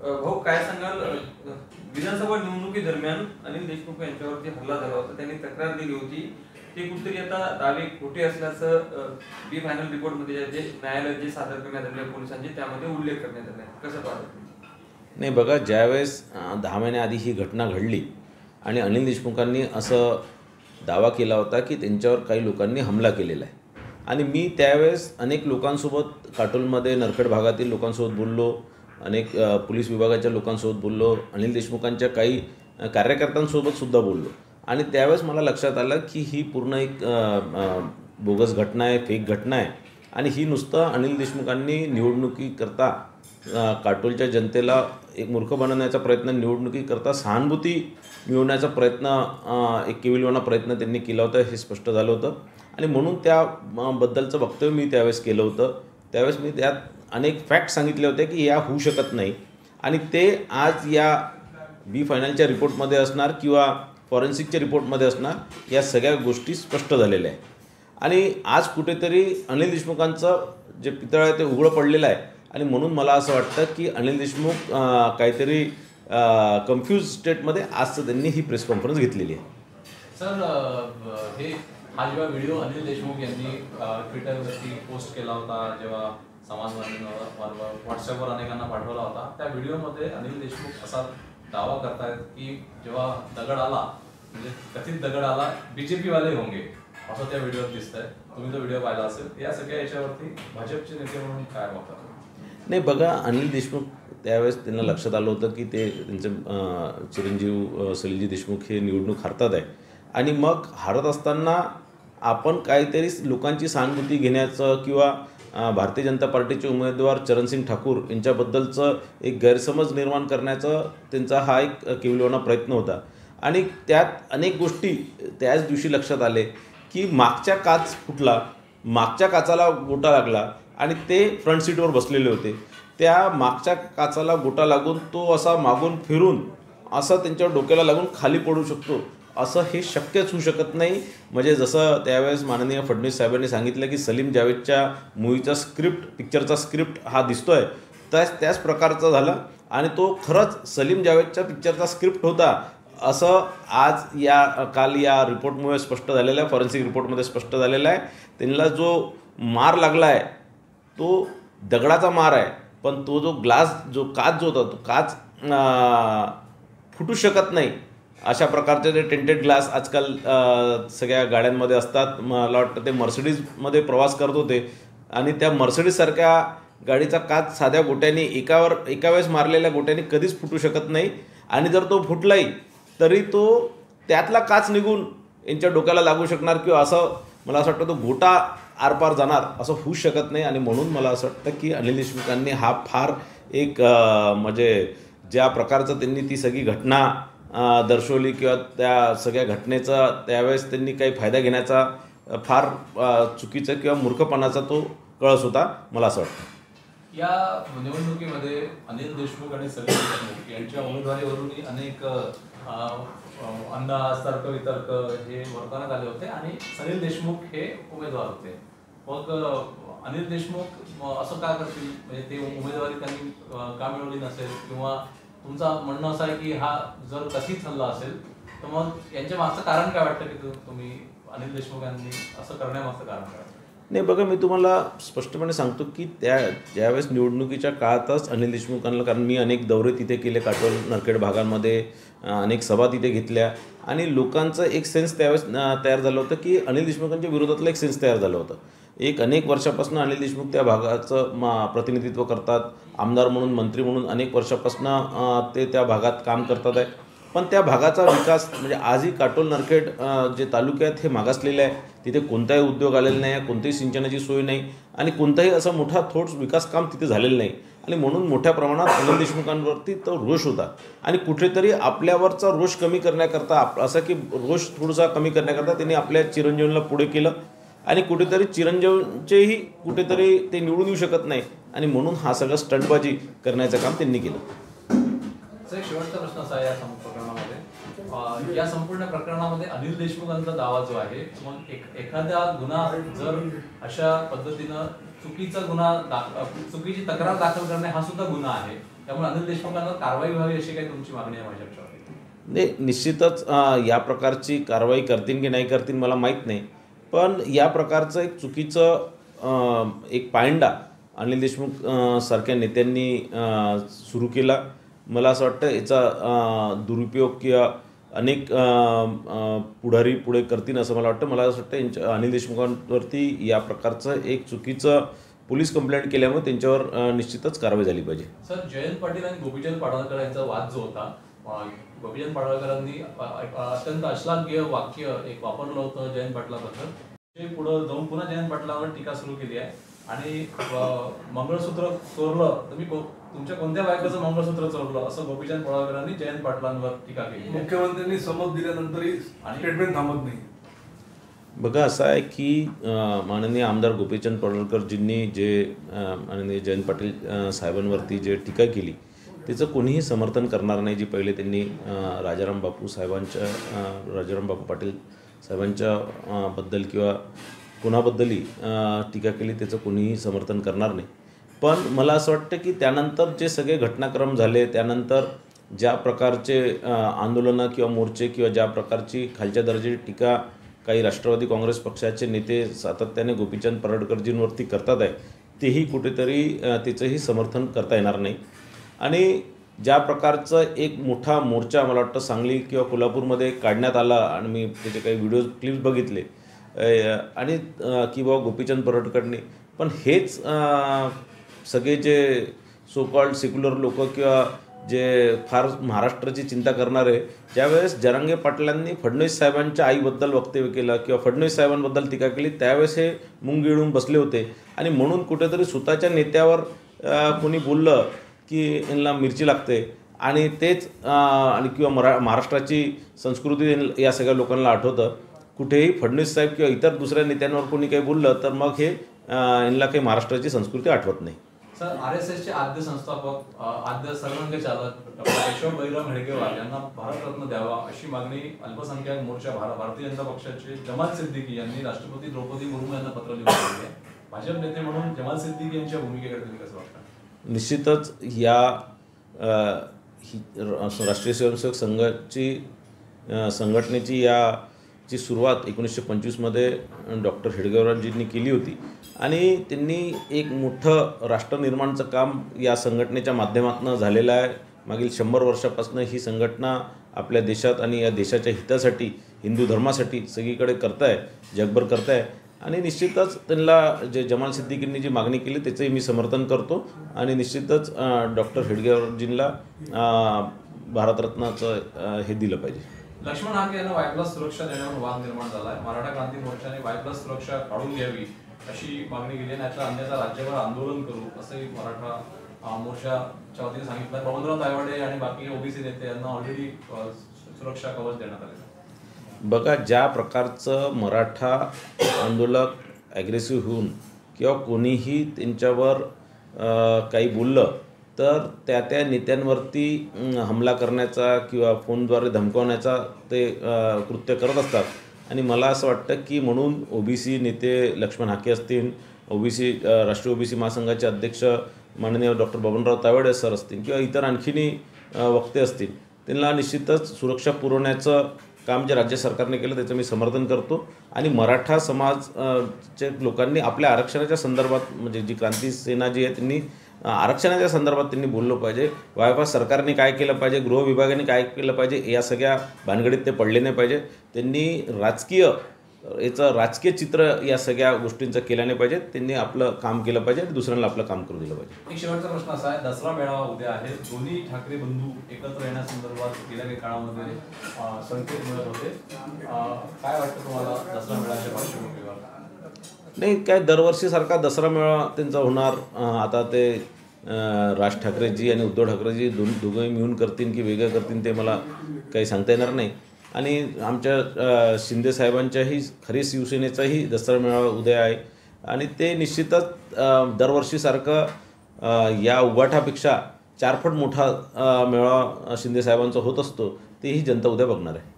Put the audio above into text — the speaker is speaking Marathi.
भाऊ काय सांगाल, विधानसभा निवडणुकीदरम्यान अनिल देशमुख यांच्यावरती हल्ला झाला होता, त्यांनी तक्रार दिली होती. ते कुठेतरी आता दावे खोटे असल्याचं बी फायनल रिपोर्ट मध्ये जे न्यायालयात जे सादर करण्यात आले पोलिसांचे त्यामध्ये उल्लेख करण्यात आला आहे. कसं पाहता? नाही बघा, ज्यावेळेस 10 महिन्याआधी ही घटना घडली आणि अनिल देशमुखांनी असं दावा केला होता की त्यांच्यावर काही लोकांनी हमला केलेला आहे आणि मी त्यावेळेस अनेक लोकांसोबत काटोलमध्ये नरखेड भागातील लोकांसोबत बोललो, अनेक पोलीस विभागाच्या लोकांसोबत बोललो, अनिल देशमुखांच्या काही कार्यकर्त्यांसोबतसुद्धा बोललो आणि त्यावेळेस मला लक्षात आलं की ही पूर्ण एक बोगस घटना आहे, फेक घटना आहे आणि ही नुसतं अनिल देशमुखांनी निवडणुकीकरता काटोलच्या जनतेला एक मूर्ख बनवण्याचा प्रयत्न, निवडणुकीकरता सहानुभूती मिळवण्याचा प्रयत्न, एक केविलवाणा प्रयत्न त्यांनी केला होता हे स्पष्ट झालं होतं आणि म्हणून त्याबद्दलचं वक्तव्य मी त्यावेळेस केलं होतं. त्यावेळेस मी त्यात अनेक फॅक्ट सांगितले होते की या होऊ शकत नाही आणि ते आज या बी फायनलच्या रिपोर्टमध्ये असणार किंवा फॉरेन्सिकच्या रिपोर्टमध्ये असणार, या सगळ्या गोष्टी स्पष्ट झालेल्या आहे आणि आज कुठेतरी अनिल देशमुखांचं जे पितळ आहे ते उघडं पडलेलं आहे आणि म्हणून मला असं वाटतं की अनिल देशमुख काहीतरी कन्फ्यूज स्टेटमध्ये आज त्यांनी ही प्रेस कॉन्फरन्स घेतलेली आहे. सर, हा जेव्हा व्हिडिओ अनिल देशमुख यांनी ट्विटरवरती पोस्ट केला होता, जेव्हा समाज माध्यमांवर व्हॉट्सअपवर अनेकांना पाठवला होता, त्या व्हिडिओमध्ये अनिल देशमुख असा दावा करतायत की जेव्हा दगड आला, म्हणजे कथित दगड आला, बीजेपी वाले होंगे, असं त्या व्हिडिओत दिसतंय. तुम्ही तो व्हिडिओ पाहिला असेल. या सगळ्या याच्यावरती भाजपचे नेते म्हणून काय बघतात? नाही बघा, अनिल देशमुख त्यावेळेस त्यांना लक्षात आलं होतं की ते त्यांचे चिरंजीव सलीलजी देशमुख हे निवडणूक हारतात आहे आणि मग हारत असताना आपण काहीतरी लोकांची सहानुभूती घेण्याचं किंवा भारतीय जनता पार्टीचे उमेदवार चरणसिंग ठाकूर यांच्याबद्दलचं एक गैरसमज निर्माण करण्याचा त्यांचा हा एक केविलवाणा प्रयत्न होता आणि त्यात अनेक गोष्टी त्याच दिवशी लक्षात आले की मागच्या काच फुटला, मागच्या काचाला गोटा लागला आणि ते फ्रंट सीटवर बसलेले होते. त्या मागच्या काचाला गोटा लागून तो असा मागून फिरून असा त्यांच्या डोक्याला लागून खाली पडू शकतो, असं हे शक्यच होऊ शकत नाही. म्हणजे जसं त्यावेळेस माननीय फडणवीस साहेबांनी सांगितलं की सलीम जावेदच्या मूवीचा स्क्रिप्ट, पिक्चरचा स्क्रिप्ट हा दिसतोय, त्याच प्रकारचा झाला आणि तो खरंच सलीम जावेदच्या पिक्चरचा स्क्रिप्ट होता असं आज काल या रिपोर्टमुळे स्पष्ट झालेलं आहे, फॉरेन्सिक रिपोर्टमध्ये स्पष्ट झालेलं आहे. त्यांना जो मार लागला आहे तो दगडाचा मार आहे, पण तो जो काच होता तो काच फुटू शकत नाही. अशा प्रकारचे जे टेंटेड ग्लास आजकाल सगळ्या गाड्यांमध्ये असतात. मला वाटतं ते मर्सिडीजमध्ये प्रवास करत होते आणि त्या मर्सिडीजसारख्या गाडीचा काच साध्या गोट्याने एका वेळेस मारलेल्या गोट्याने कधीच फुटू शकत नाही आणि जर तो फुटलाही तरी तो त्यातला काच निघून यांच्या डोक्याला लागू शकणार किंवा असं मला असं वाटतं तो गोटा आरपार जाणार असं होऊ शकत नाही आणि म्हणून मला असं वाटतं की अनिल देशमुखांनी हा फार एक म्हणजे ज्या प्रकारचं त्यांनी ती सगळी घटना दर्शवली किंवा त्या सगळ्या घटनेचा त्यावेळेस त्यांनी काही फायदा घेण्याचा फार चुकीचा किंवा मूर्खपणाचा तो कळस होता, मला असं वाटतं. या निवडणुकीमध्ये अनिल देशमुख आणि सलील देशमुख यांच्या उमेदवारीवरूनही अनेक अंदाज, तर्क वितर्क हे वर्तवण्यात आले होते आणि सलील देशमुख हे उमेदवार होते. मग अनिल देशमुख असं का करतील, म्हणजे ते उमेदवारी त्यांनी का मिळवली नसेल, किंवा तुमचं म्हणणं असं आहे की हा जर कथित हल्ला असेल तर मग यांच्या मागचं कारण काय वाटतं की तुम्ही अनिल देशमुख यांनी असं करण्यामागचं कारण काय? नाही बघा, मी तुम्हाला स्पष्टपणे सांगतो की ज्यावेळेस निवडणुकीच्या काळातच अनिल देशमुखांना, कारण मी अनेक दौरे तिथे केले, काटोल नरखेड भागांमध्ये अनेक सभा तिथे घेतल्या आणि लोकांचं एक सेन्स त्यावेळेस तयार झालं होतं की अनिल देशमुखांच्या विरोधातलं एक सेन्स तयार झालं होतं. अनेक वर्षापासून अनिल देशमुख त्या भागाचं प्रतिनिधित्व करतात, आमदार म्हणून, मंत्री म्हणून अनेक वर्षापासून ते त्या भागात काम करतात आहे. पण त्या भागाचा विकास म्हणजे आजही काटोल नरखेड जे तालुके आहेत हे मागासलेले आहे. तिथे कोणताही उद्योग आलेला नाही आहे, कोणतीही सिंचनाची सोय नाही आणि कोणताही असा मोठा ठोस विकास काम तिथे झालेलं नाही आणि म्हणून मोठ्या प्रमाणात अनिल देशमुखांवरती तो रोष होता आणि कुठेतरी आपल्यावरचा रोष कमी करण्याकरता, असं की रोष थोडासा कमी करण्याकरता त्यांनी आपल्या चिरंजीवांना पुढे केलं आणि कुठेतरी चिरंजीवचेही कुठेतरी ते निवडून येऊ शकत नाही आणि म्हणून हा सगळं स्टंटबाजी करण्याचं काम त्यांनी केलं. एक शेवटचा प्रश्न असा आहे या प्रकरणामध्ये, या संपूर्ण प्रकरणामध्ये अनिल देशमुखांचा दावा जो आहे, मग एखादा गुन्हा जर अशा पद्धतीनं चुकीची तक्रार दाखल करणे हा सुद्धा गुन्हा आहे. त्यामुळे अनिल देशमुखांना कारवाई व्हावी अशी काही तुमची मागणी आहे माझ्या लक्षात? नाही, निश्चितच या प्रकारची कारवाई करतील की नाही करतील मला माहीत नाही, पण या प्रकारचं एक चुकीचं एक पायंडा अनिल देशमुख सारख्या नेत्यांनी सुरू केला. मला असं वाटतं याचा दुरुपयोग किंवा अनेक पुढारी पुढे करतील असं मला वाटतं. मला असं वाटतं अनिल देशमुखांवरती या प्रकारचं एक चुकीचं पोलीस कंप्लेंट केल्यामुळे त्यांच्यावर निश्चितच कारवाई झाली पाहिजे. सर, जयंत पाटील आणि गोपीचंद पडळकर यांचा वाद जो होता, गोपीचंद पडळकरांनी अत्यंत अश्लाघ्य वाक्य एक वापरलं होतं जयंत पाटलाबद्दल. ते पुढे जाऊन पुन्हा जयंत पाटलावर टीका सुरू केली आहे आणि मंगळसूत्र चोरलं, तुम्ही तुमच्या कोणत्या बायकोचं मंगळसूत्र चोरलं असं गोपीचंद पडळकरांनी जयंत पाटलांवर टीका केली. मुख्यमंत्र्यांनी समज दिल्यानंतरही स्टेटमेंट थांबत नाही. बघा, असं आहे की माननीय आमदार गोपीचंद पडळकरजींनी जे माननीय जयंत पाटील साहेबांवरती जे टीका केली त्याचं कोणीही समर्थन करणार नाही. जी पहिले त्यांनी राजाराम बापू पाटील साहेबांच्या बद्दल किंवा कोणाबद्दलही टीका केली त्याचं कोणीही समर्थन करणार नाही. पण मला असं वाटतं की त्यानंतर जे सगळे घटनाक्रम झाले, त्यानंतर ज्या प्रकारचे आंदोलनं किंवा मोर्चे किंवा ज्या प्रकारची खालच्या दर्जाची टीका काही राष्ट्रवादी काँग्रेस पक्षाचे नेते सातत्याने गोपीचंद पडळकरजींवरती करतात आहे, तेही कुठेतरी त्याचंही समर्थन करता येणार नाही. आणि ज्या प्रकारचं एक मोठा मोर्चा मला वाटतं सांगली किंवा कोल्हापूरमध्ये काढण्यात आला आणि मी त्याचे काही व्हिडिओ क्लिप्स बघितले आणि की बाबा गोपीचंद पडळकरनी, पण हेच सगळे जे सो कॉल्ड सेक्युलर लोक किंवा जे फार महाराष्ट्राची चिंता करणारे, ज्यावेळेस जरांगे पाटलांनी फडणवीस साहेबांच्या आईबद्दल वक्तव्य केलं किंवा फडणवीस साहेबांबद्दल टीका केली, त्यावेळेस हे मुंग गिळून बसले होते. आणि म्हणून कुठेतरी स्वतःच्या नेत्यावर कोणी बोललं की यांना मिरची लागते आणि तेच आणि किंवा महाराष्ट्राची संस्कृती या सगळ्या लोकांना आठवतं. कुठेही फडणवीस साहेब किंवा इतर दुसऱ्या नेत्यांवर कोणी काही बोललं तर मग हे यांना काही महाराष्ट्राची संस्कृती आठवत नाही. सर, RSSचे आद्य संस्थापक आद्य सर्वांगचालक डॉक्टर केशव बळीराम हेडगेवार यांना भारतरत्न द्यावा अशी मागणी अल्पसंख्याक मोर्चा भारतीय जनता पक्षाचे जमाल सिद्दीकी यांनी राष्ट्रपती द्रौपदी मुर्मू यांना पत्र लिहून दिले आहे. भाजप नेते म्हणून जमाल सिद्दीकी यांच्या भूमिकेकडे तुम्ही कसं वाटतं? निश्चितच या राष्ट्रीय स्वयंसेवक संघटनेची याची सुरुवात 1925मध्ये डॉक्टर हेडगेवारांजींनी केली होती आणि त्यांनी एक मोठं राष्ट्रनिर्माणचं काम या संघटनेच्या माध्यमातून झालेलं आहे. मागील 100 वर्षापासून ही संघटना आपल्या देशात आणि या देशाच्या हितासाठी, हिंदू धर्मासाठी सगळीकडे करताय, जगभर करताय. आणि निश्चितच त्यांना जे जमाल सिद्दीकींनी जी मागणी केली त्याचंही मी समर्थन करतो आणि निश्चितच डॉक्टर हेडगेवारजींना भारतरत्नाचं हे दिलं पाहिजे. लक्ष्मण हाके यांना Y+ सुरक्षा देण्यावर वाद निर्माण झाला आहे. मराठा क्रांती मोर्चाने Y+ सुरक्षा काढून घ्यावी अशी मागणी केली आहे. याचा अन्यथा राज्यभर आंदोलन करू असंही मराठा मोर्चाच्या वतीने सांगितलं. बबनराव तायवाडे आणि बाकी OBC नेते यांना ऑलरेडी सुरक्षा कवच देण्यात आले. बघा, ज्या प्रकारचं मराठा आंदोलक ॲग्रेसिव्ह होऊन किंवा कोणीही त्यांच्यावर काही बोललं तर त्या नेत्यांवरती हमला करण्याचा किंवा फोनद्वारे धमकावण्याचा ते कृत्य करत असतात. आणि मला असं वाटतं की म्हणून OBC नेते लक्ष्मण हाके असतील, राष्ट्रीय OBC महासंघाचे अध्यक्ष माननीय डॉक्टर बबनराव तायवाडे सर असतील किंवा इतर आणखीनही वक्ते असतील, त्यांना निश्चितच सुरक्षा पुरवण्याचं काम जे राज्य सरकारने केलं त्याचं मी समर्थन करतो. आणि मराठा समाजच्या लोकांनी आपल्या आरक्षणाच्या संदर्भात, म्हणजे जी क्रांती सेना जी आहे त्यांनी आरक्षणाच्या संदर्भात त्यांनी बोललं पाहिजे. सरकारने काय केलं पाहिजे, गृह विभागाने काय केलं पाहिजे, या सगळ्या भानगडीत ते पडले नाही पाहिजे. त्यांनी राजकीय चित्र या सगळ्या गोष्टींचं केलं नाही पाहिजे. त्यांनी आपलं काम केलं पाहिजे आणि दुसऱ्यांना आपलं काम करू दिलं पाहिजे. एक शेवटचा प्रश्न असा आहे, दसरा मेळावा उद्या आहे. दोन्ही ठाकरे बंधू एकत्र येण्यासंदर्भात गेल्या काही काळामध्ये संकेत मिळत होते. काय वाटतं तुम्हाला दसरा मेळाव्याच्या पार्श्वभूमीवर? नाही, काय दरवर्षीसारखा दसरा मेळावा त्यांचा होणार. आता ते राज ठाकरेजी आणि उद्धव ठाकरेजी दोघंही मिळून करतील की वेगळं करतील ते मला काही सांगता येणार नाही. आणि आमच्या शिंदे साहेबांच्याही खरी शिवसेनेचाही दसरा मेळावा उद्या आहे आणि ते निश्चितच दरवर्षीसारखं या उभाठापेक्षा 4 पट मोठा मेळावा शिंदे साहेबांचा होत असतो. तेही जनता उद्या बघणार आहे.